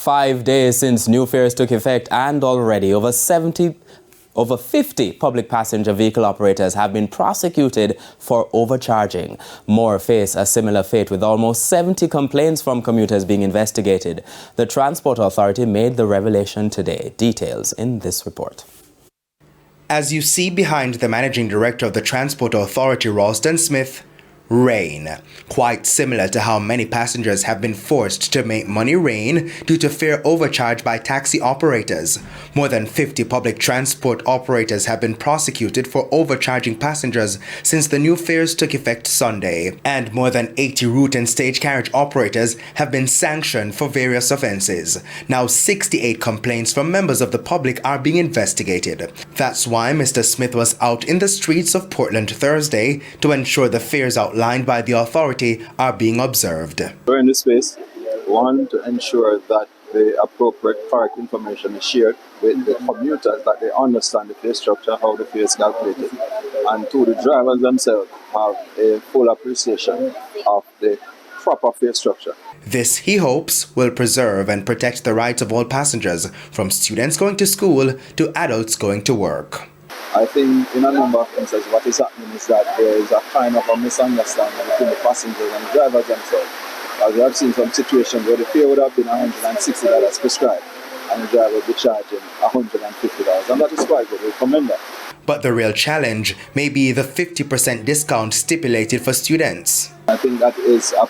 5 days since new fares took effect, and already over 50 public passenger vehicle operators have been prosecuted for overcharging. More face a similar fate, with almost 70 complaints from commuters being investigated. The Transport Authority made the revelation today. Details in this report. As you see behind the Managing Director of the Transport Authority, Ralston Smith, rain. Quite similar to how many passengers have been forced to make money rain due to fare overcharge by taxi operators. More than 50 public transport operators have been prosecuted for overcharging passengers since the new fares took effect Sunday, and more than 80 route and stage carriage operators have been sanctioned for various offences. Now 68 complaints from members of the public are being investigated. That's why Mr. Smith was out in the streets of Portland Thursday to ensure the fares outlined by the authority are being observed. We're in this space, one, to ensure that the appropriate correct information is shared with the commuters, that they understand the fare structure, how the fare is calculated, and two, the drivers themselves have a full appreciation of the proper fare structure. This, he hopes, will preserve and protect the rights of all passengers, from students going to school to adults going to work. I think in a number of instances what is happening is that there is a kind of a misunderstanding between the passengers and the drivers themselves. As we have seen some situations where the fare would have been $160 prescribed and the driver would be charging $150, and that is quite good. We commend that. But the real challenge may be the 50% discount stipulated for students. I think that is a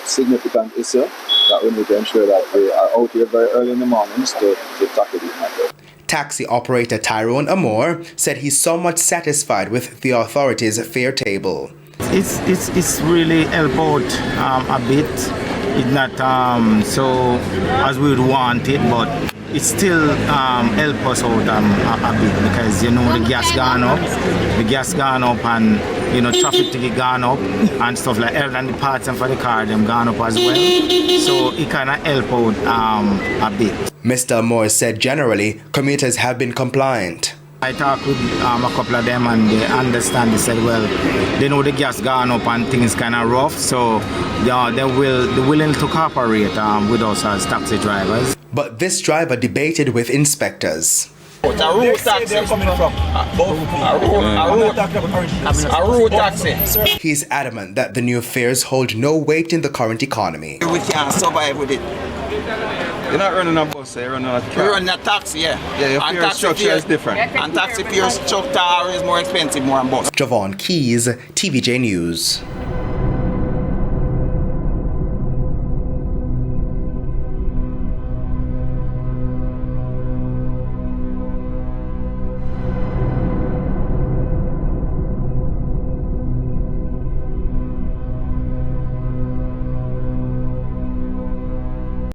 significant issue that we need to ensure that we are out here very early in the mornings to tackle these matters. Taxi operator Tyrone Amore said he's somewhat satisfied with the authority's fare table. It's really helped out a bit. It's not so as we would want it, but it still help us out a bit, because the gas gone up, and traffic ticket gone up and stuff like that, and the parts and for the car them gone up as well. So it kind of help out a bit. Mr. Amore said generally commuters have been compliant. I talked with a couple of them, and they understand. They said, well, they know the gas gone up and things kind of rough, so they're willing to cooperate with us as taxi drivers. But this driver debated with inspectors. A road taxi. A road taxi. He's adamant that the new fares hold no weight in the current economy. We can't survive with it. You're not running a bus, you're running a car. We're running a taxi, yeah. Yeah, your fare structure is different. And taxi fare structure is more expensive, more than bus. Javon Keys, TVJ News.